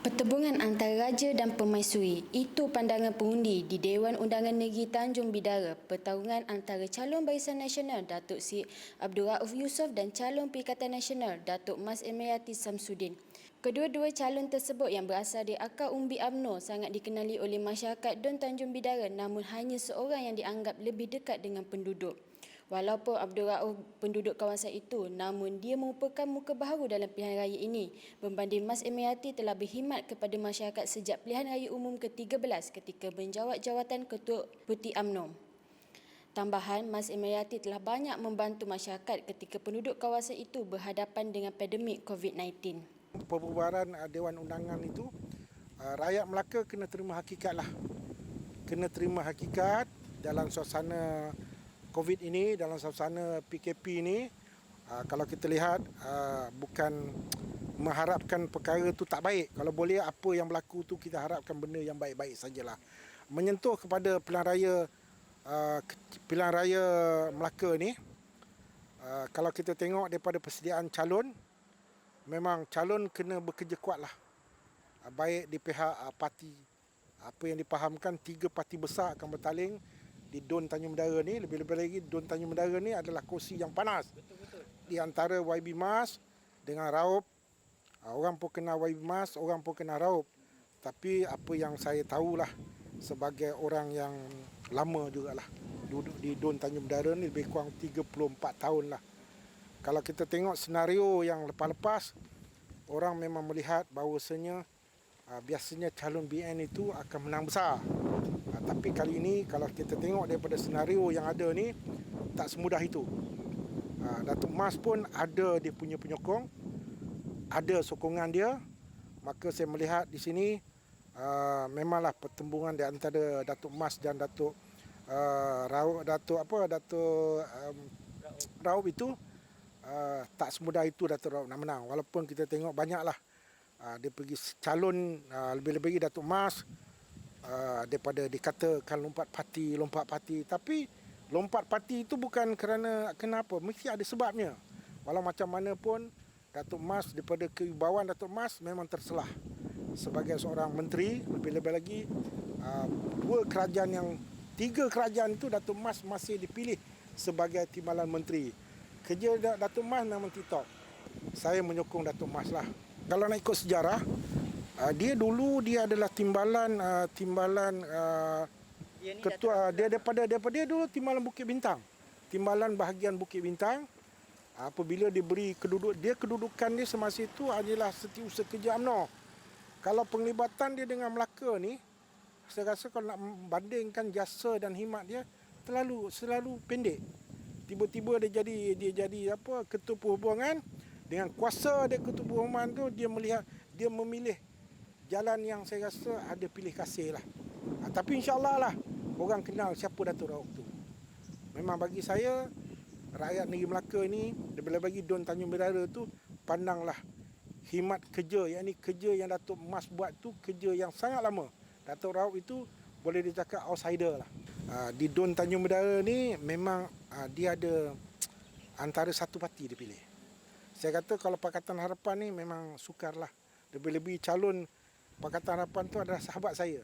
Pertembungan antara Raja dan Permaisuri, itu pandangan pengundi di Dewan Undangan Negeri Tanjung Bidara. Pertarungan antara calon Barisan Nasional Datuk Seri Abdul Rauf Yusof dan calon Perikatan Nasional Datuk Mas Emirati Samsudin. Kedua-dua calon tersebut yang berasal dari akar umbi UMNO sangat dikenali oleh masyarakat Don Tanjung Bidara, namun hanya seorang yang dianggap lebih dekat dengan penduduk. Walaupun Abdul Rauf penduduk kawasan itu, namun dia merupakan muka baharu dalam pilihan raya ini berbanding Mas Emirati telah berkhidmat kepada masyarakat sejak pilihan raya umum ke-13 ketika menjawat jawatan Ketua Putih UMNO. Tambahan, Mas Emirati telah banyak membantu masyarakat ketika penduduk kawasan itu berhadapan dengan pandemik COVID-19. Pembubaran Dewan Undangan itu, rakyat Melaka kena terima hakikat lah. Kena terima hakikat dalam suasana COVID ini, dalam suasana PKP ini. Kalau kita lihat, bukan mengharapkan perkara itu tak baik. Kalau boleh, apa yang berlaku tu kita harapkan benda yang baik-baik sajalah. Menyentuh kepada pilihan raya Melaka ni, kalau kita tengok daripada persediaan calon, memang calon kena bekerja kuatlah. Baik di pihak parti. Apa yang dipahamkan, 3 parti besar akan bertaling di Don Tanjung Bidara ni. Lebih-lebih lagi, Don Tanjung Bidara ni adalah kursi yang panas. Betul-betul. Di antara YB Mas dengan Raub. Orang pun kenal YB Mas, orang pun kenal Raub. Tapi apa yang saya tahulah, sebagai orang yang lama jugalah duduk di Don Tanjung Bidara ni, lebih kurang 34 tahun lah. Kalau kita tengok senario yang lepas-lepas, orang memang melihat bahawasanya biasanya calon BN itu akan menang besar. Tapi kali ini kalau kita tengok daripada senario yang ada ni, tak semudah itu. Datuk Mas pun ada dia punya penyokong, ada sokongan dia. Maka saya melihat di sini memanglah pertembungan di antara Datuk Mas dan Datuk Raub itu tak semudah itu Datuk Raub nak menang. Walaupun kita tengok banyaklah dia pergi calon, lebih-lebih lagi Datuk Mas daripada dikatakan lompat parti. Tapi lompat parti itu bukan kerana kenapa, mesti ada sebabnya. Walau macam mana pun, Datuk Mas daripada kewibawaan Datuk Mas memang terselah sebagai seorang menteri. Lebih-lebih lagi 3 kerajaan itu Datuk Mas masih dipilih sebagai timbalan menteri. Kerja Datuk Mas memang TikTok. Saya menyokong Datuk Mas lah. Kalau nak ikut sejarah, dia adalah timbalan ketua dia daripada dia dulu timbalan Bukit Bintang. Timbalan bahagian Bukit Bintang. Apabila diberi kedudukan dia semasa itu adalah setiausaha kerja UMNO. Kalau penglibatan dia dengan Melaka ni, saya rasa kalau nak bandingkan jasa dan khidmat dia selalu pendek. Tiba-tiba dia jadi ketua perhubungan. Dengan kuasa dia ketua perhubungan tu, dia memilih jalan yang saya rasa ada pilih kasih lah. Tapi insyaAllah lah, orang kenal siapa Datuk Rauf tu. Memang bagi saya, rakyat negeri Melaka ni, lebih-lebih Don Tanjung Bidara tu, pandanglah khidmat kerja, yakni kerja yang Datuk Mas buat tu, kerja yang sangat lama. Datuk Rauf itu boleh dicakap outsider lah. Di Don Tanjung Bidara ni, memang dia ada antara satu parti dia pilih. Saya kata kalau Pakatan Harapan ni memang sukar lah. Lebih-lebih calon Pakatan Harapan tu adalah sahabat saya.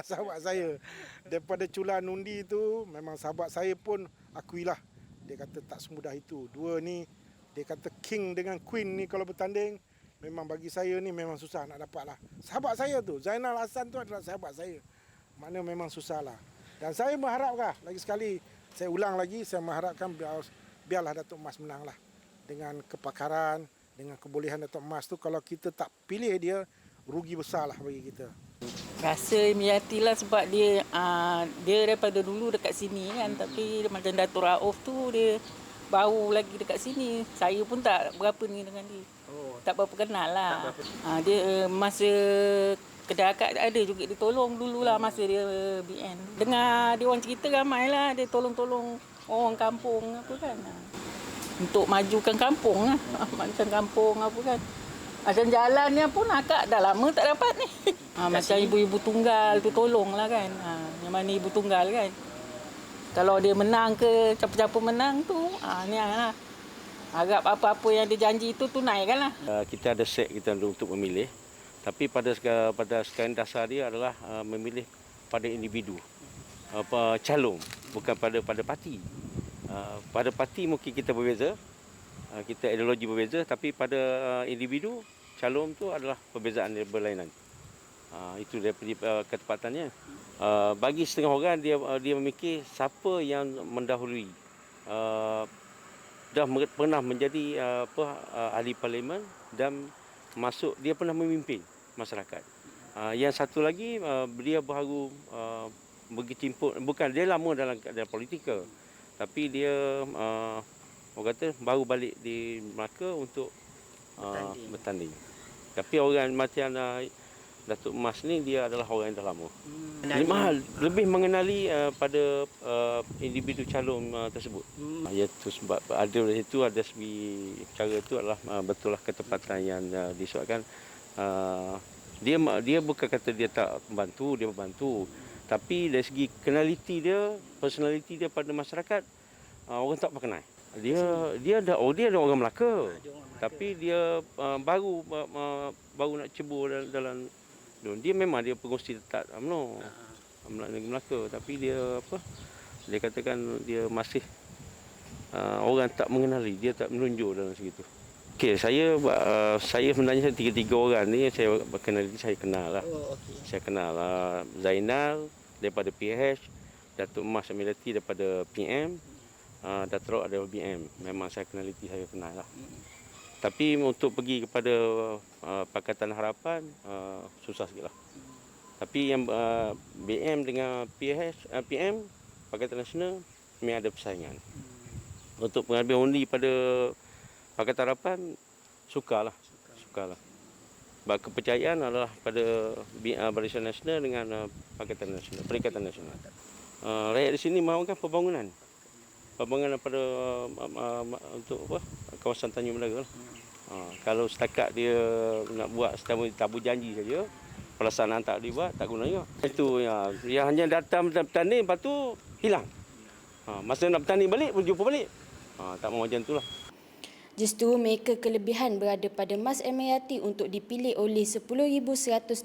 Sahabat saya. Daripada culaan undi tu, memang sahabat saya pun akuilah. Dia kata tak semudah itu. Dua ni, dia kata king dengan queen ni kalau bertanding, memang bagi saya ni memang susah nak dapat lah. Sahabat saya tu, Zainal Hassan tu adalah sahabat saya. Maknanya memang susah lah. Dan saya mengharapkan, lagi sekali, saya ulang lagi, saya mengharapkan biarlah Datuk Mas menang lah. Dengan kepakaran, dengan kebolehan Datuk Mas tu, kalau kita tak pilih dia, rugi besar lah bagi kita. Rasa Emirati lah sebab dia daripada dulu dekat sini kan. Tapi macam Datuk Rauf tu dia baru lagi dekat sini. Saya pun tak berapa ni dengan dia. Tak berapa kenal lah. Dia masa kedai akad ada juga dia tolong dululah masa dia BN. Dengar dia orang cerita ramai lah, dia tolong-tolong orang kampung apa kan. Untuk majukan kampung lah. Macam kampung apa kan. Macam jalannya pun akak dah lama tak dapat ni. Macam ibu-ibu tunggal tu tolonglah kan. Yang mana ibu tunggal kan. Kalau dia menang ke siapa-siapa menang tu, ni lah. Harap apa-apa yang dia janji itu tunaikan lah. Kita ada set kita untuk memilih. Tapi pada sekalian dasar dia adalah memilih pada individu, calon, bukan pada parti. Pada parti mungkin kita berbeza, kita ideologi berbeza, tapi pada individu calon tu adalah perbezaan dia berlainan. Itu daripada ketepatannya. Bagi setengah orang dia memikir siapa yang mendahului. Dah pernah menjadi ahli parlimen dan dia pernah memimpin masyarakat. Yang satu lagi dia baru berkecimpung, bukan dia lama dalam politika, tapi dia orang kata baru balik di Melaka untuk bertanding. Tapi orang macam Datuk Mas ni dia adalah orang yang dah lama. Lebih mengenali pada individu calon tersebut. Iaitu sebab ada dari itu ada segi cara itu adalah betullah ketepatan yang disebabkan dia bukan kata dia tak membantu, dia membantu. Tapi dari segi kenaliti dia, personaliti dia pada masyarakat, orang tak kenal. Dia ada orang Melaka. Tapi dia baru nak cebur dalam dia memang dia pengurusi tetap UMNO negeri Melaka, tapi dia katakan dia masih orang tak mengenali, dia tak menunjuk dalam segitu. Okey, saya sebenarnya 3 orang ni saya kenal lah. Saya kenal Zainal daripada PH, Datuk Mas Amilati daripada PM, Datuk daripada BM. Memang saya kenal lah. Tapi untuk pergi kepada Pakatan Harapan susah sikit lah. Tapi yang BM dengan PM, Pakatan Nasional, memang ada persaingan. Untuk pengambilan undi pada Pakatan Harapan, sukarlah. Sebab kepercayaan adalah pada Barisan Nasional dengan Pakatan Nasional, Perikatan Nasional. Rakyat di sini mahukan pembangunan pada untuk kawasan Tanjung Menara lah. Kalau setakat dia nak buat tabu janji saja, pelaksanaan tak dibuat, tak guna juga. Itu yang hanya datang bertanding, lepas tu hilang. Masa nak bertanding balik, berjumpa balik. Tak mahu macam itulah. Justru mereka kelebihan berada pada Mas Emayati untuk dipilih oleh 10,133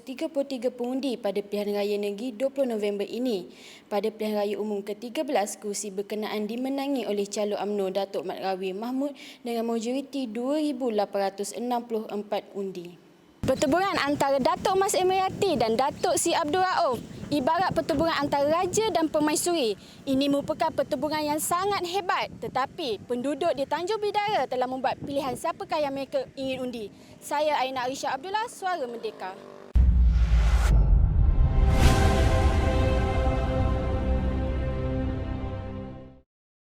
pengundi pada pilihan raya negeri 20 November ini. Pada pilihan raya umum ke-13, kursi berkenaan dimenangi oleh calon UMNO Datuk Mat Rawi Mahmud dengan majoriti 2,864 undi. Pertempuran antara Datuk Mas Emayati dan Datuk Sri Abdul Rauf ibarat pertempuran antara raja dan permaisuri. Ini merupakan pertempuran yang sangat hebat, tetapi penduduk di Tanjung Bidara telah membuat pilihan siapakah yang mereka ingin undi. Saya Aina Arisha Abdullah, Suara Merdeka.